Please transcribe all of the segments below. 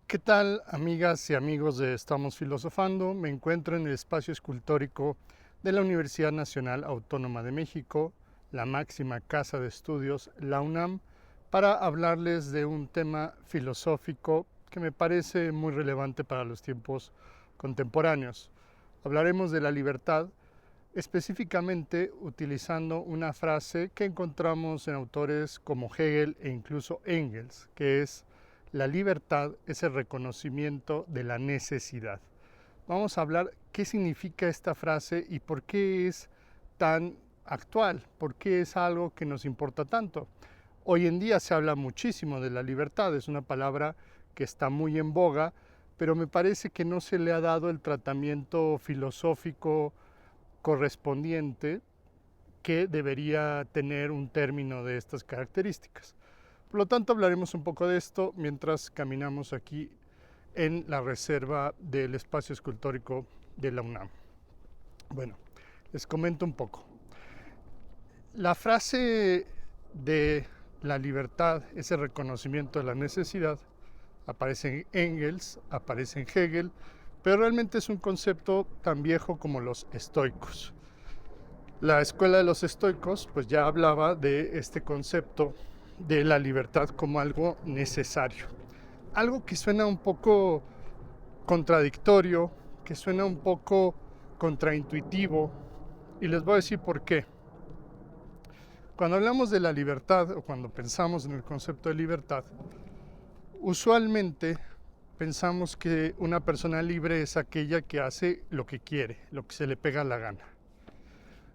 ¿Qué tal, amigas y amigos de Estamos Filosofando? Me encuentro en el espacio escultórico de la Universidad Nacional Autónoma de México, la máxima casa de estudios, la UNAM, para hablarles de un tema filosófico que me parece muy relevante para los tiempos contemporáneos. Hablaremos de la libertad, específicamente utilizando una frase que encontramos en autores como Hegel e incluso Engels, que es: la libertad es el reconocimiento de la necesidad. Vamos a hablar qué significa esta frase y por qué es tan actual, por qué es algo que nos importa tanto. Hoy en día se habla muchísimo de la libertad, es una palabra que está muy en boga, pero me parece que no se le ha dado el tratamiento filosófico correspondiente que debería tener un término de estas características. Por lo tanto, hablaremos un poco de esto mientras caminamos aquí en la reserva del espacio escultórico de la UNAM. Bueno, les comento un poco. La frase de la libertad, ese reconocimiento de la necesidad, aparece en Engels, aparece en Hegel, pero realmente es un concepto tan viejo como los estoicos. La escuela de los estoicos pues ya hablaba de este concepto de la libertad como algo necesario. Algo que suena un poco contradictorio, que suena un poco contraintuitivo, y les voy a decir por qué. Cuando hablamos de la libertad o cuando pensamos en el concepto de libertad, usualmente pensamos que una persona libre es aquella que hace lo que quiere, lo que se le pega la gana.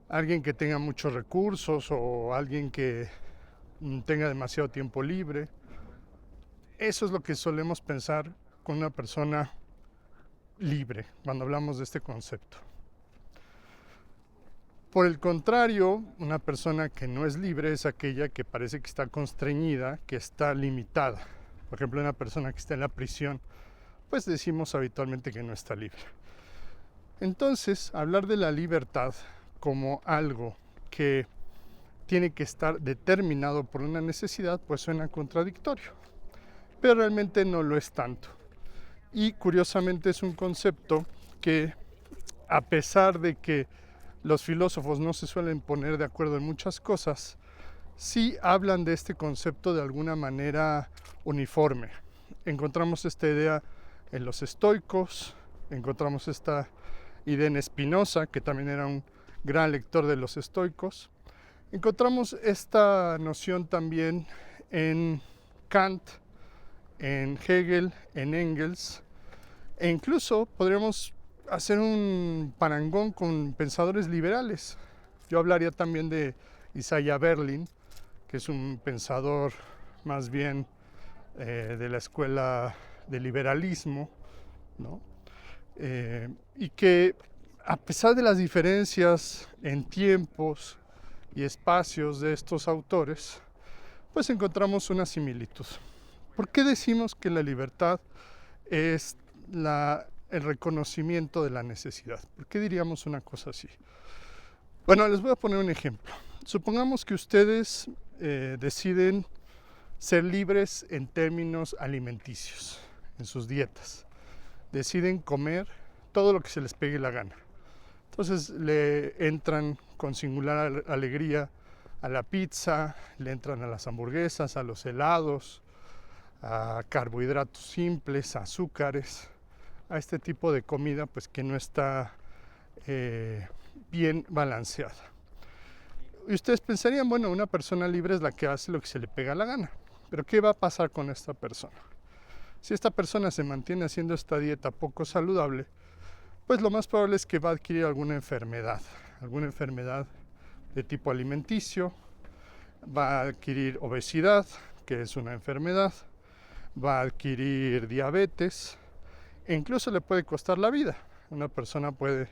Alguien que tenga muchos recursos o alguien que tenga demasiado tiempo libre. Eso es lo que solemos pensar con una persona libre cuando hablamos de este concepto. Por el contrario, una persona que no es libre es aquella que parece que está constreñida, que está limitada. Por ejemplo, una persona que está en la prisión, pues decimos habitualmente que no está libre. Entonces, hablar de la libertad como algo que tiene que estar determinado por una necesidad, pues suena contradictorio, pero realmente no lo es tanto. Y curiosamente es un concepto que, a pesar de que los filósofos no se suelen poner de acuerdo en muchas cosas, sí hablan de este concepto de alguna manera uniforme. Encontramos esta idea en los estoicos, encontramos esta idea en Spinoza, que también era un gran lector de los estoicos. Encontramos esta noción también en Kant, en Hegel, en Engels, e incluso podríamos hacer un parangón con pensadores liberales. Yo hablaría también de Isaiah Berlin, que es un pensador más bien de la escuela del liberalismo, ¿no? Y que, a pesar de las diferencias en tiempos y espacios de estos autores, pues encontramos una similitud. ¿Por qué decimos que la libertad es el reconocimiento de la necesidad? ¿Por qué diríamos una cosa así? Bueno, les voy a poner un ejemplo. Supongamos que ustedes deciden ser libres en términos alimenticios, en sus dietas. Deciden comer todo lo que se les pegue la gana. Entonces le entran con singular alegría a la pizza, le entran a las hamburguesas, a los helados, a carbohidratos simples, a azúcares, a este tipo de comida pues que no está bien balanceada. Y ustedes pensarían, bueno, una persona libre es la que hace lo que se le pega la gana. Pero ¿qué va a pasar con esta persona? Si esta persona se mantiene haciendo esta dieta poco saludable, pues lo más probable es que va a adquirir alguna enfermedad de tipo alimenticio, va a adquirir obesidad, que es una enfermedad, va a adquirir diabetes e incluso le puede costar la vida. Una persona puede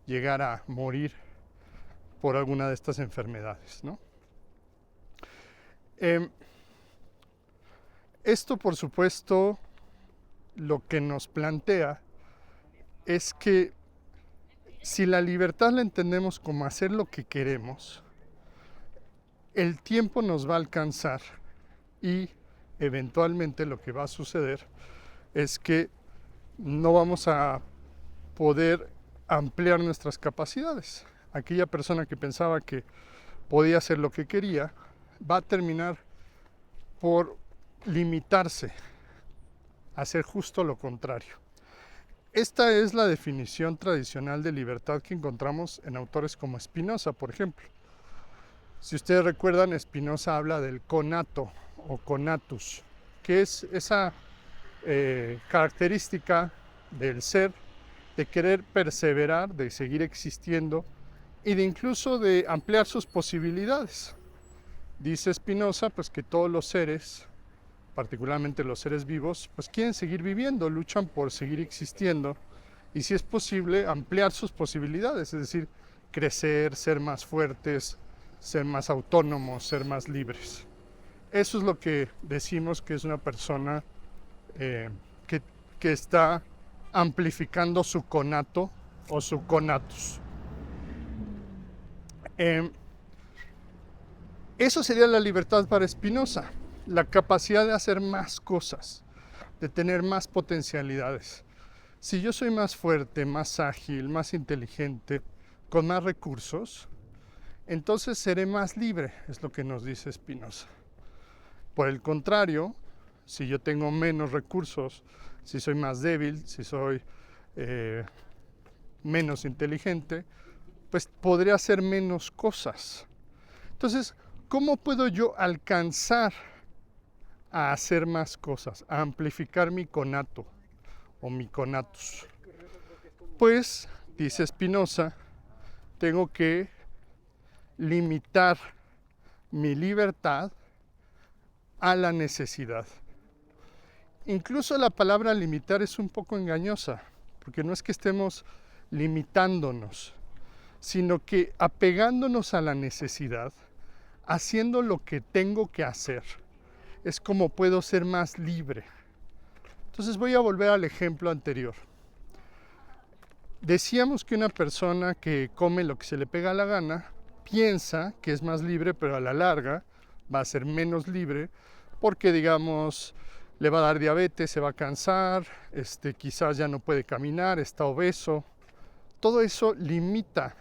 llegar a morir por alguna de estas enfermedades, ¿no? Esto, por supuesto, lo que nos plantea es que si la libertad la entendemos como hacer lo que queremos, el tiempo nos va a alcanzar y eventualmente lo que va a suceder es que no vamos a poder ampliar nuestras capacidades. Aquella persona que pensaba que podía hacer lo que quería va a terminar por limitarse a hacer justo lo contrario. Esta es la definición tradicional de libertad que encontramos en autores como Spinoza, por ejemplo. Si ustedes recuerdan, Spinoza habla del conato o conatus, que es esa característica del ser de querer perseverar, de seguir existiendo y de incluso de ampliar sus posibilidades. Dice Spinoza pues que todos los seres, particularmente los seres vivos, pues quieren seguir viviendo, luchan por seguir existiendo y si es posible ampliar sus posibilidades, es decir, crecer, ser más fuertes, ser más autónomos, ser más libres. Eso es lo que decimos que es una persona que está amplificando su conato o su conatus. Eso sería la libertad para Spinoza, la capacidad de hacer más cosas, de tener más potencialidades. Si yo soy más fuerte, más ágil, más inteligente, con más recursos, entonces seré más libre, es lo que nos dice Spinoza. Por el contrario, si yo tengo menos recursos, si soy más débil, si soy menos inteligente, pues podré hacer menos cosas. Entonces, ¿cómo puedo yo alcanzar a hacer más cosas, a amplificar mi conato o mi conatus? Pues, dice Spinoza, tengo que limitar mi libertad a la necesidad. Incluso la palabra limitar es un poco engañosa, porque no es que estemos limitándonos, sino que apegándonos a la necesidad, haciendo lo que tengo que hacer, es como puedo ser más libre. Entonces voy a volver al ejemplo anterior. Decíamos que una persona que come lo que se le pega la gana, piensa que es más libre, pero a la larga va a ser menos libre, porque digamos, le va a dar diabetes, se va a cansar, quizás ya no puede caminar, está obeso. Todo eso limita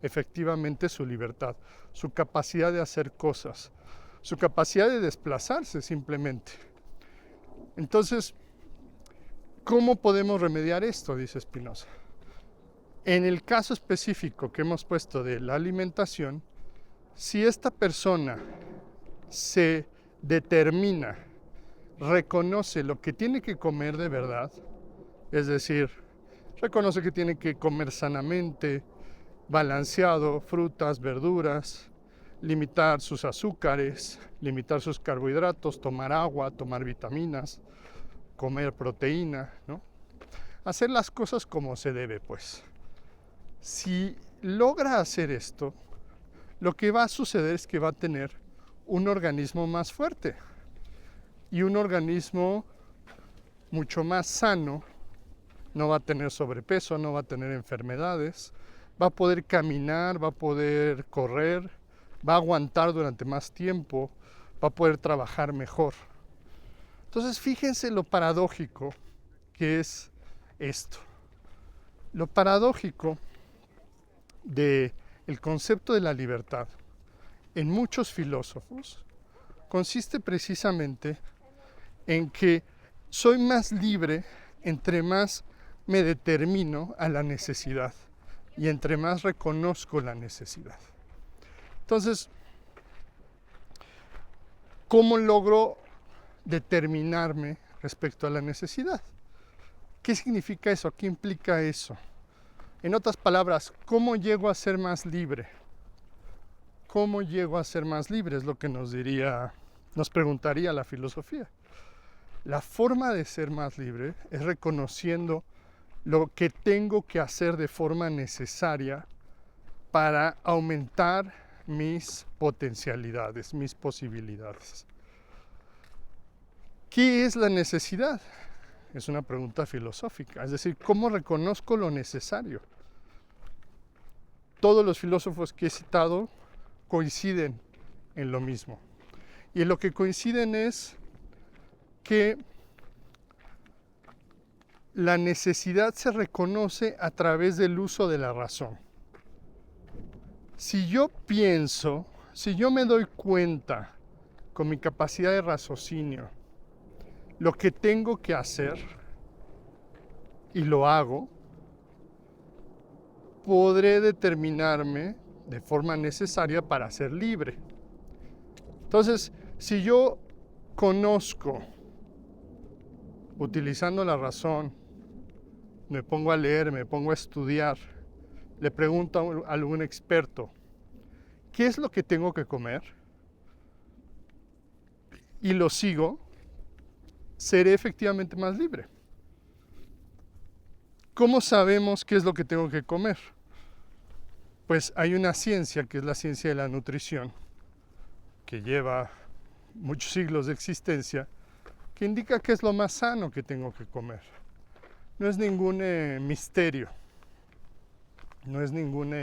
efectivamente su libertad, su capacidad de hacer cosas, su capacidad de desplazarse simplemente. Entonces, ¿cómo podemos remediar esto? Dice Spinoza. En el caso específico que hemos puesto de la alimentación, si esta persona se determina, reconoce lo que tiene que comer de verdad, es decir, reconoce que tiene que comer sanamente, balanceado, frutas, verduras, limitar sus azúcares, limitar sus carbohidratos, tomar agua, tomar vitaminas, comer proteína, ¿no? Hacer las cosas como se debe, pues. Si logra hacer esto, lo que va a suceder es que va a tener un organismo más fuerte y un organismo mucho más sano, no va a tener sobrepeso, no va a tener enfermedades, va a poder caminar, va a poder correr, va a aguantar durante más tiempo, va a poder trabajar mejor. Entonces fíjense lo paradójico que es esto. Lo paradójico del concepto de la libertad en muchos filósofos consiste precisamente en que soy más libre entre más me determino a la necesidad y entre más reconozco la necesidad. Entonces, ¿cómo logro determinarme respecto a la necesidad? ¿Qué significa eso? ¿Qué implica eso? En otras palabras, ¿cómo llego a ser más libre? ¿Cómo llego a ser más libre? Es lo que nos preguntaría la filosofía. La forma de ser más libre es reconociendo lo que tengo que hacer de forma necesaria para aumentar mis potencialidades, mis posibilidades. ¿Qué es la necesidad? Es una pregunta filosófica, es decir, ¿cómo reconozco lo necesario? Todos los filósofos que he citado coinciden en lo mismo. Y en lo que coinciden es que la necesidad se reconoce a través del uso de la razón. Si yo pienso, si yo me doy cuenta con mi capacidad de raciocinio lo que tengo que hacer y lo hago, podré determinarme de forma necesaria para ser libre. Entonces, si yo conozco, utilizando la razón, me pongo a leer, me pongo a estudiar, le pregunto a algún experto, ¿qué es lo que tengo que comer? Y lo sigo, seré efectivamente más libre. ¿Cómo sabemos qué es lo que tengo que comer? Pues hay una ciencia que es la ciencia de la nutrición, que lleva muchos siglos de existencia, que indica qué es lo más sano que tengo que comer. No es ningún misterio, no es ningún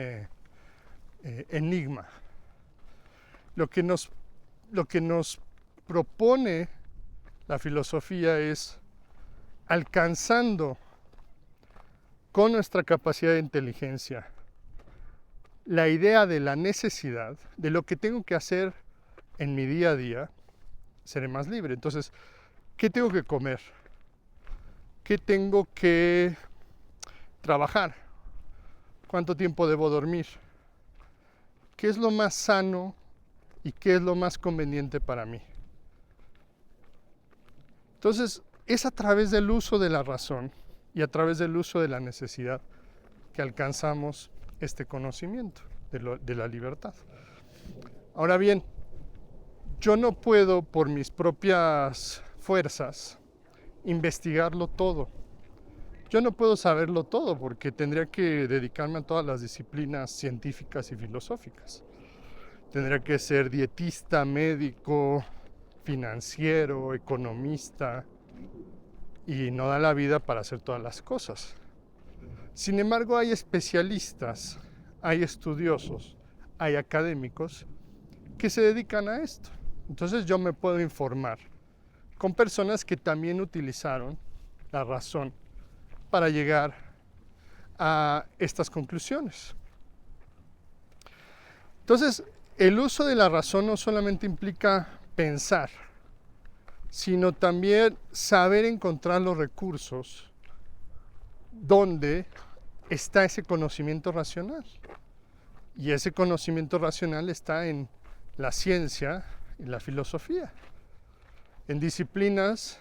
enigma. Lo que nos propone la filosofía es, alcanzando con nuestra capacidad de inteligencia la idea de la necesidad, de lo que tengo que hacer en mi día a día, seré más libre. Entonces, ¿qué tengo que comer? ¿Qué tengo que trabajar? ¿Cuánto tiempo debo dormir? ¿Qué es lo más sano y qué es lo más conveniente para mí? Entonces, es a través del uso de la razón y a través del uso de la necesidad que alcanzamos este conocimiento de la libertad. Ahora bien, yo no puedo por mis propias fuerzas investigarlo todo. Yo no puedo saberlo todo porque tendría que dedicarme a todas las disciplinas científicas y filosóficas. Tendría que ser dietista, médico, financiero, economista, y no da la vida para hacer todas las cosas. Sin embargo, hay especialistas, hay estudiosos, hay académicos que se dedican a esto. Entonces yo me puedo informar con personas que también utilizaron la razón para llegar a estas conclusiones. Entonces, el uso de la razón no solamente implica pensar, sino también saber encontrar los recursos donde está ese conocimiento racional. Y ese conocimiento racional está en la ciencia y la filosofía, en disciplinas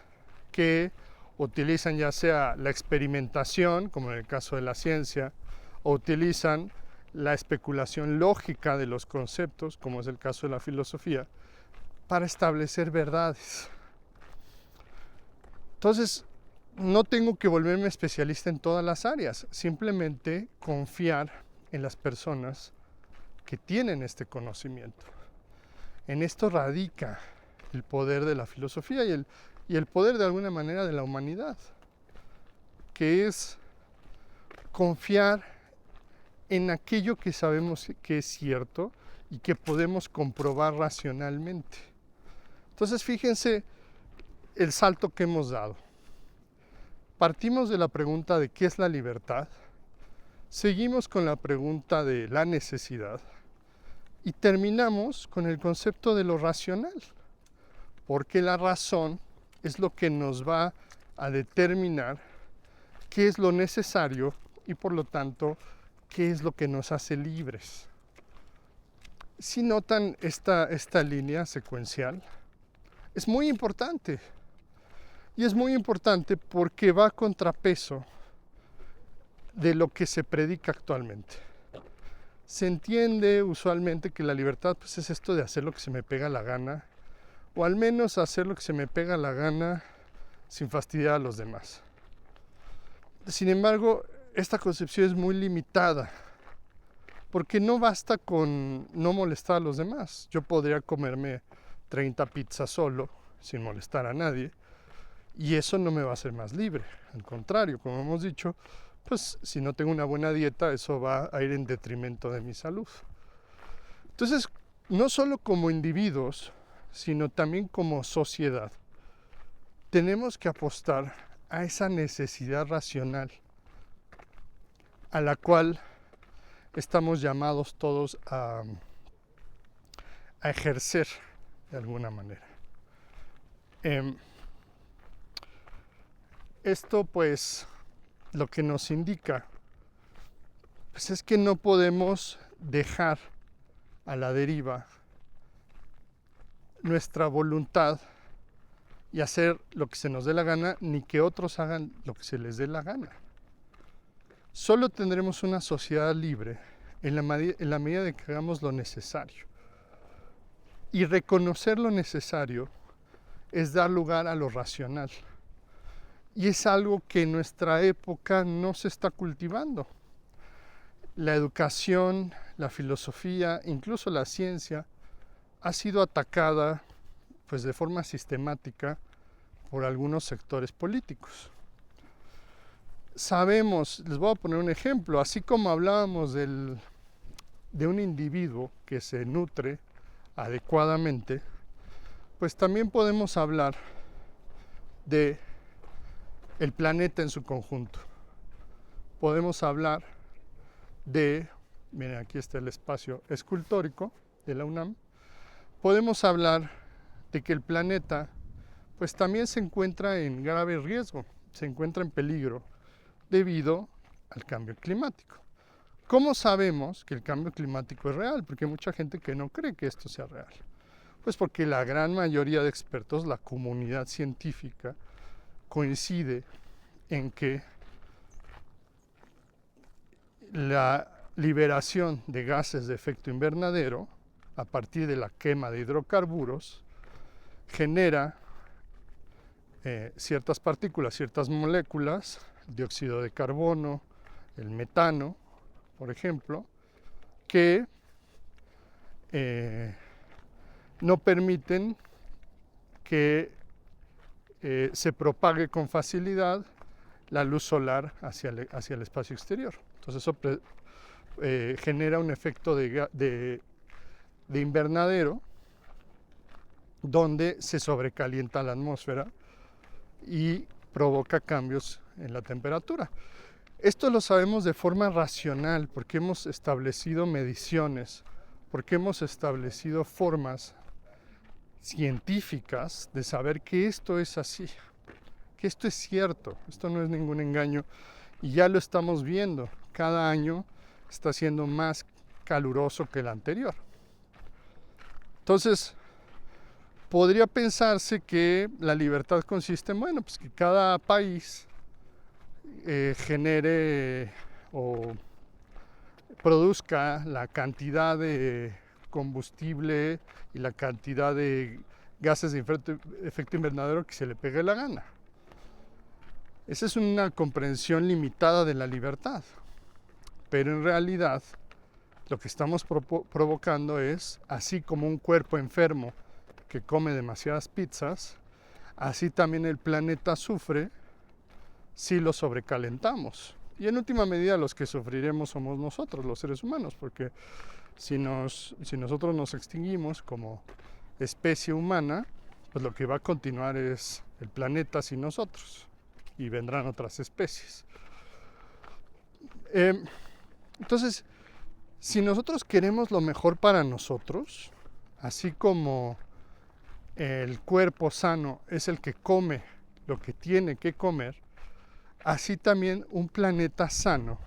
que utilizan ya sea la experimentación, como en el caso de la ciencia, o utilizan la especulación lógica de los conceptos, como es el caso de la filosofía, para establecer verdades. Entonces, no tengo que volverme especialista en todas las áreas, simplemente confiar en las personas que tienen este conocimiento. En esto radica el poder de la filosofía y el poder de alguna manera de la humanidad, que es confiar en aquello que sabemos que es cierto y que podemos comprobar racionalmente. Entonces, fíjense el salto que hemos dado. Partimos de la pregunta de qué es la libertad, seguimos con la pregunta de la necesidad y terminamos con el concepto de lo racional, porque la razón es lo que nos va a determinar qué es lo necesario y por lo tanto qué es lo que nos hace libres. Si notan esta línea secuencial, es muy importante. Y es muy importante porque va a contrapeso de lo que se predica actualmente. Se entiende usualmente que la libertad pues, es esto de hacer lo que se me pega la gana, o al menos hacer lo que se me pega la gana sin fastidiar a los demás. Sin embargo, esta concepción es muy limitada, porque no basta con no molestar a los demás. Yo podría comerme 30 pizzas solo, sin molestar a nadie, y eso no me va a hacer más libre. Al contrario, como hemos dicho, pues si no tengo una buena dieta, eso va a ir en detrimento de mi salud. Entonces, no solo como individuos, sino también como sociedad, tenemos que apostar a esa necesidad racional a la cual estamos llamados todos a ejercer de alguna manera. Esto pues lo que nos indica pues es que no podemos dejar a la deriva nuestra voluntad y hacer lo que se nos dé la gana, ni que otros hagan lo que se les dé la gana. Solo tendremos una sociedad libre en la medida de que hagamos lo necesario. Y reconocer lo necesario es dar lugar a lo racional. Y es algo que en nuestra época no se está cultivando. La educación, la filosofía, incluso la ciencia, ha sido atacada pues, de forma sistemática por algunos sectores políticos. Sabemos, les voy a poner un ejemplo, así como hablábamos de un individuo que se nutre adecuadamente, pues también podemos hablar de el planeta en su conjunto. Podemos hablar de, miren, aquí está el espacio escultórico de la UNAM. Podemos hablar de que el planeta pues también se encuentra en grave riesgo, se encuentra en peligro debido al cambio climático. ¿Cómo sabemos que el cambio climático es real? Porque hay mucha gente que no cree que esto sea real. Pues porque la gran mayoría de expertos, la comunidad científica, coincide en que la liberación de gases de efecto invernadero a partir de la quema de hidrocarburos genera ciertas partículas, ciertas moléculas, el dióxido de carbono, el metano, por ejemplo, que no permiten que se propague con facilidad la luz solar hacia el espacio exterior. Entonces eso genera un efecto de invernadero donde se sobrecalienta la atmósfera y provoca cambios en la temperatura. Esto lo sabemos de forma racional porque hemos establecido mediciones, porque hemos establecido formas científicas de saber que esto es así, que esto es cierto, esto no es ningún engaño y ya lo estamos viendo. Cada año está siendo más caluroso que el anterior. Entonces, podría pensarse que la libertad consiste en, bueno, pues que cada país genere o produzca la cantidad de combustible y la cantidad de gases de efecto invernadero que se le pegue la gana. Esa es una comprensión limitada de la libertad, pero en realidad lo que estamos provocando es, así como un cuerpo enfermo que come demasiadas pizzas, así también el planeta sufre si lo sobrecalentamos. Y en última medida los que sufriremos somos nosotros, los seres humanos, porque si nosotros nos extinguimos como especie humana, pues lo que va a continuar es el planeta sin nosotros y vendrán otras especies. Entonces, si nosotros queremos lo mejor para nosotros, así como el cuerpo sano es el que come lo que tiene que comer, así también un planeta sano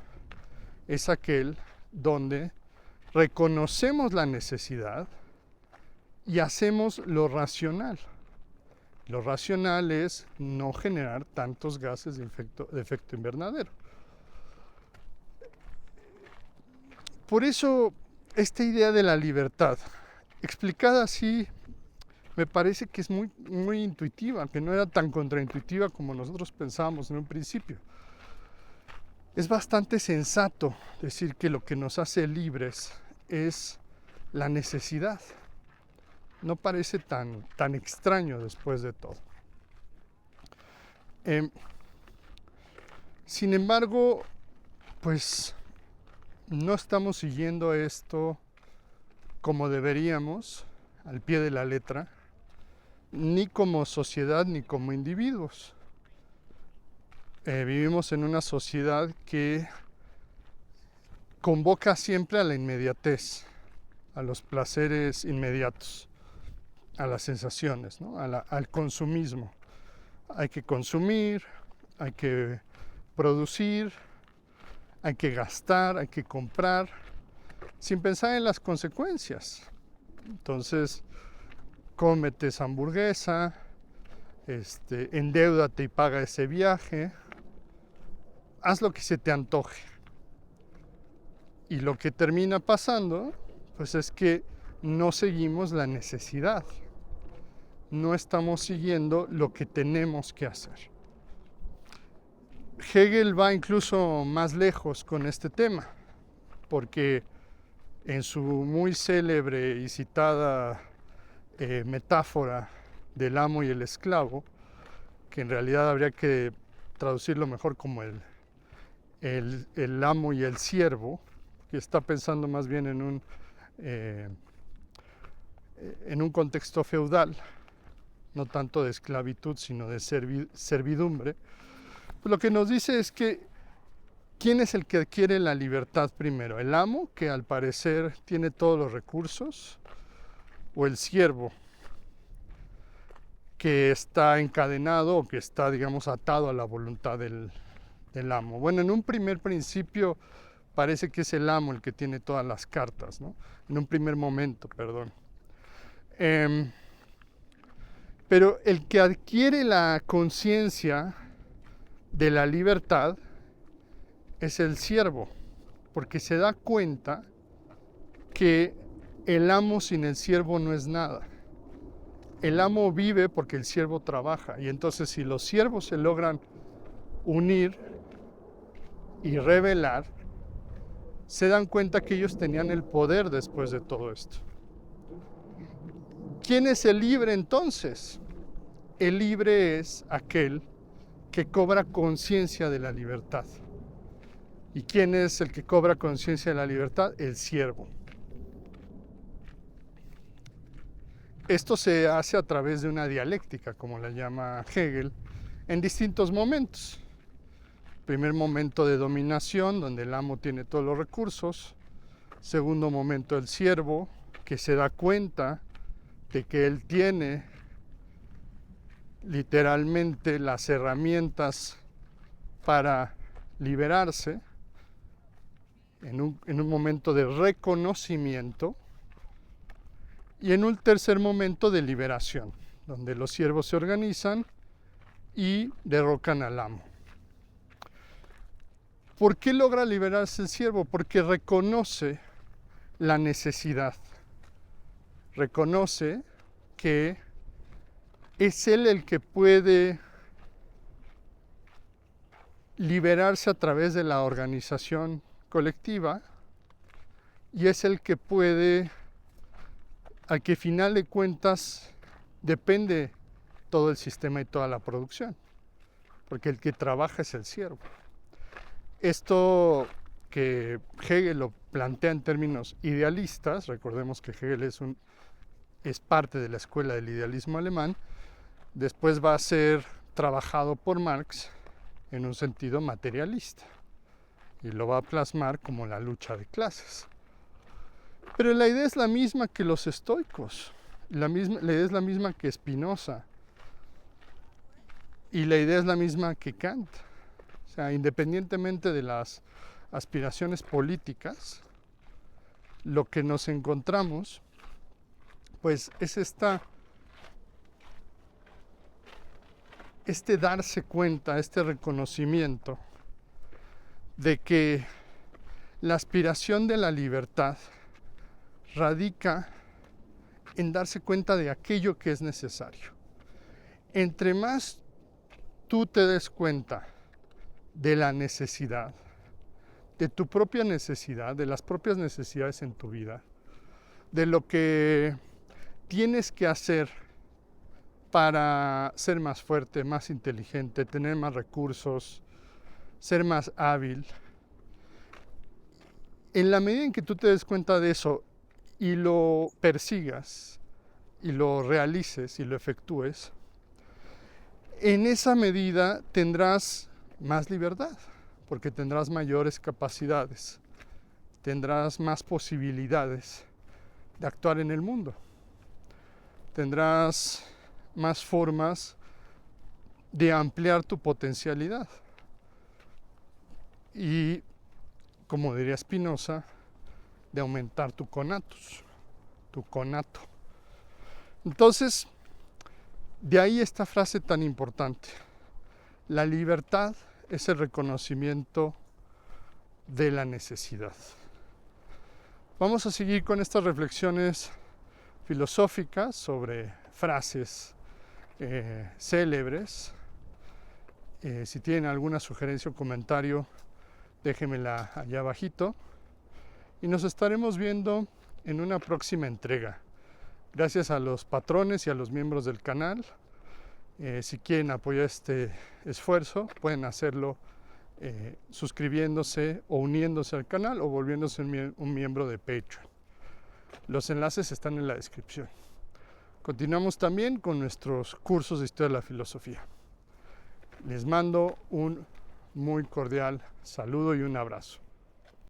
es aquel donde reconocemos la necesidad y hacemos lo racional. Lo racional es no generar tantos gases de efecto invernadero. Por eso, esta idea de la libertad, explicada así, me parece que es muy, muy intuitiva, que no era tan contraintuitiva como nosotros pensábamos en un principio. Es bastante sensato decir que lo que nos hace libres es la necesidad. No parece tan extraño después de todo. Sin embargo, pues no estamos siguiendo esto como deberíamos, al pie de la letra, ni como sociedad ni como individuos. vivimos en una sociedad que convoca siempre a la inmediatez, a los placeres inmediatos, a las sensaciones, ¿no? Al consumismo. Hay que consumir, hay que producir, hay que gastar, hay que comprar, sin pensar en las consecuencias. Entonces, cómete esa hamburguesa, endeúdate y paga ese viaje, haz lo que se te antoje. Y lo que termina pasando, pues es que no seguimos la necesidad, no estamos siguiendo lo que tenemos que hacer. Hegel va incluso más lejos con este tema, porque en su muy célebre y citada metáfora del amo y el esclavo, que en realidad habría que traducirlo mejor como el amo y el siervo, que está pensando más bien en un contexto feudal, no tanto de esclavitud, sino de servidumbre. Pues lo que nos dice es que ¿quién es el que adquiere la libertad primero? ¿El amo, que al parecer tiene todos los recursos? ¿O el siervo, que está encadenado o que está, digamos, atado a la voluntad del amo? Bueno, en un primer principio parece que es el amo el que tiene todas las cartas, ¿no? En un primer momento, perdón. Pero el que adquiere la conciencia de la libertad es el siervo, porque se da cuenta que el amo sin el siervo no es nada. El amo vive porque el siervo trabaja, y entonces si los siervos se logran unir y revelar, se dan cuenta que ellos tenían el poder después de todo esto. ¿Quién es el libre entonces? El libre es aquel que cobra conciencia de la libertad. ¿Y quién es el que cobra conciencia de la libertad? El siervo. Esto se hace a través de una dialéctica, como la llama Hegel, en distintos momentos. Primer momento de dominación, donde el amo tiene todos los recursos. Segundo momento, el siervo, que se da cuenta de que él tiene literalmente las herramientas para liberarse, en un momento de reconocimiento, y en un tercer momento de liberación, donde los siervos se organizan y derrocan al amo. ¿Por qué logra liberarse el siervo? Porque reconoce la necesidad, reconoce que es él el que puede liberarse a través de la organización colectiva, y es el que puede, al que final de cuentas depende todo el sistema y toda la producción, porque el que trabaja es el siervo. Esto que Hegel lo plantea en términos idealistas, recordemos que Hegel es parte de la escuela del idealismo alemán, después va a ser trabajado por Marx en un sentido materialista y lo va a plasmar como la lucha de clases. Pero la idea es la misma que los estoicos, la idea es la misma que Spinoza, y la idea es la misma que Kant. O sea, independientemente de las aspiraciones políticas, lo que nos encontramos, pues es este darse cuenta, este reconocimiento de que la aspiración de la libertad radica en darse cuenta de aquello que es necesario. Entre más tú te des cuenta de la necesidad, de tu propia necesidad, de las propias necesidades en tu vida, de lo que tienes que hacer para ser más fuerte, más inteligente, tener más recursos, ser más hábil. En la medida en que tú te des cuenta de eso y lo persigas y lo realices y lo efectúes, en esa medida tendrás más libertad, porque tendrás mayores capacidades, tendrás más posibilidades de actuar en el mundo, tendrás más formas de ampliar tu potencialidad y, como diría Spinoza, de aumentar tu conatus, tu conato. Entonces, de ahí esta frase tan importante. La libertad es el reconocimiento de la necesidad. Vamos a seguir con estas reflexiones filosóficas sobre frases célebres. Si tienen alguna sugerencia o comentario, déjenmela allá abajito. Y nos estaremos viendo en una próxima entrega. Gracias a los patrones y a los miembros del canal. Si quieren apoyar este esfuerzo, pueden hacerlo suscribiéndose o uniéndose al canal o volviéndose un miembro de Patreon. Los enlaces están en la descripción. Continuamos también con nuestros cursos de Historia de la Filosofía. Les mando un muy cordial saludo y un abrazo.